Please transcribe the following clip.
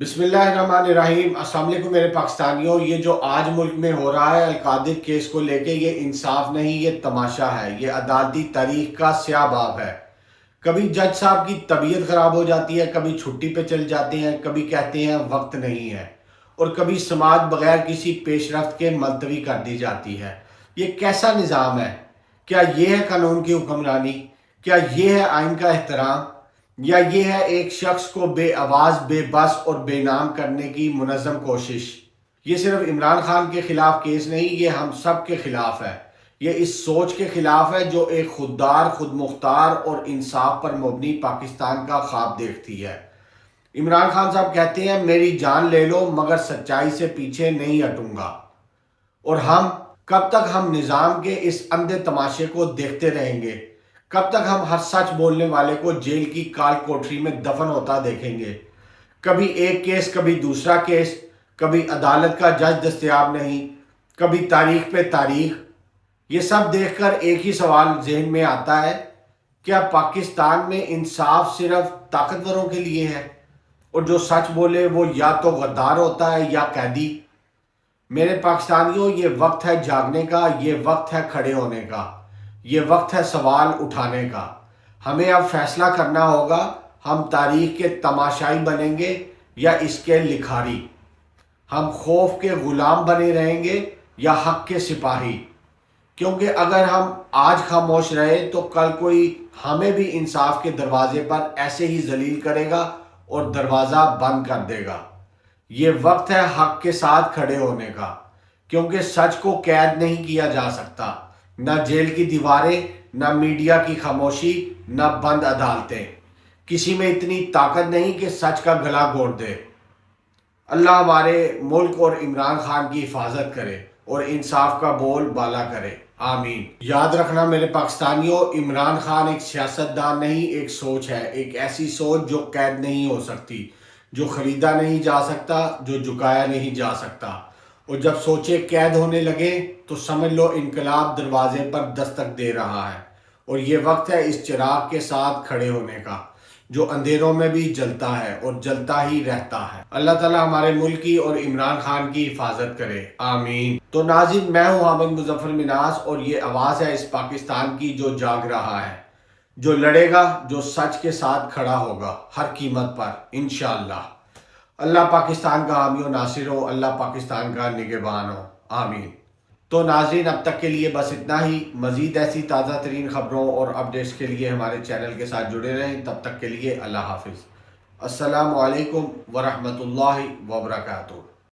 بسم اللہ الرحمن الرحیم۔ السلام علیکم میرے پاکستانیوں، یہ جو آج ملک میں ہو رہا ہے القادر کیس کو لے کے، یہ انصاف نہیں، یہ تماشا ہے، یہ عدالتی تاریخ کا سیاہ باب ہے۔ کبھی جج صاحب کی طبیعت خراب ہو جاتی ہے، کبھی چھٹی پہ چل جاتے ہیں، کبھی کہتے ہیں وقت نہیں ہے، اور کبھی سماج بغیر کسی پیش رفت کے ملتوی کر دی جاتی ہے۔ یہ کیسا نظام ہے؟ کیا یہ ہے قانون کی حکمرانی؟ کیا یہ ہے آئین کا احترام؟ یا یہ ہے ایک شخص کو بے آواز، بے بس اور بے نام کرنے کی منظم کوشش؟ یہ صرف عمران خان کے خلاف کیس نہیں، یہ ہم سب کے خلاف ہے۔ یہ اس سوچ کے خلاف ہے جو ایک خوددار، خود مختار اور انصاف پر مبنی پاکستان کا خواب دیکھتی ہے۔ عمران خان صاحب کہتے ہیں میری جان لے لو مگر سچائی سے پیچھے نہیں ہٹوں گا، اور ہم کب تک ہم نظام کے اس اندھے تماشے کو دیکھتے رہیں گے؟ کب تک ہم ہر سچ بولنے والے کو جیل کی کال کوٹری میں دفن ہوتا دیکھیں گے؟ کبھی ایک کیس، کبھی دوسرا کیس، کبھی عدالت کا جج دستیاب نہیں، کبھی تاریخ پہ تاریخ۔ یہ سب دیکھ کر ایک ہی سوال ذہن میں آتا ہے، کیا پاکستان میں انصاف صرف طاقتوروں کے لیے ہے، اور جو سچ بولے وہ یا تو غدار ہوتا ہے یا قیدی؟ میرے پاکستانیوں، یہ وقت ہے جاگنے کا، یہ وقت ہے کھڑے ہونے کا، یہ وقت ہے سوال اٹھانے کا۔ ہمیں اب فیصلہ کرنا ہوگا، ہم تاریخ کے تماشائی بنیں گے یا اس کے لکھاری؟ ہم خوف کے غلام بنے رہیں گے یا حق کے سپاہی؟ کیونکہ اگر ہم آج خاموش رہے تو کل کوئی ہمیں بھی انصاف کے دروازے پر ایسے ہی ذلیل کرے گا اور دروازہ بند کر دے گا۔ یہ وقت ہے حق کے ساتھ کھڑے ہونے کا، کیونکہ سچ کو قید نہیں کیا جا سکتا، نہ جیل کی دیواریں، نہ میڈیا کی خاموشی، نہ بند عدالتیں۔ کسی میں اتنی طاقت نہیں کہ سچ کا گلا گھونٹ دے۔ اللہ ہمارے ملک اور عمران خان کی حفاظت کرے اور انصاف کا بول بالا کرے، آمین۔ یاد رکھنا میرے پاکستانیوں، عمران خان ایک سیاستدان نہیں، ایک سوچ ہے، ایک ایسی سوچ جو قید نہیں ہو سکتی، جو خریدا نہیں جا سکتا، جو جھکایا نہیں جا سکتا۔ اور جب سوچیں قید ہونے لگے تو سمجھ لو انقلاب دروازے پر دستک دے رہا ہے، اور یہ وقت ہے اس چراغ کے ساتھ کھڑے ہونے کا جو اندھیروں میں بھی جلتا ہے اور جلتا ہی رہتا ہے۔ اللہ تعالیٰ ہمارے ملک کی اور عمران خان کی حفاظت کرے، آمین۔ تو ناظرین، میں ہوں حامد مظفر مناس، اور یہ آواز ہے اس پاکستان کی جو جاگ رہا ہے، جو لڑے گا، جو سچ کے ساتھ کھڑا ہوگا ہر قیمت پر، انشاءاللہ۔ اللہ پاکستان کا حامی و ناصر ہو، اللہ پاکستان کا نگہبان ہو، آمین۔ تو ناظرین، اب تک کے لیے بس اتنا ہی۔ مزید ایسی تازہ ترین خبروں اور اپڈیٹس کے لیے ہمارے چینل کے ساتھ جڑے رہیں۔ تب تک کے لیے اللہ حافظ۔ السلام علیکم ورحمۃ اللہ وبرکاتہ۔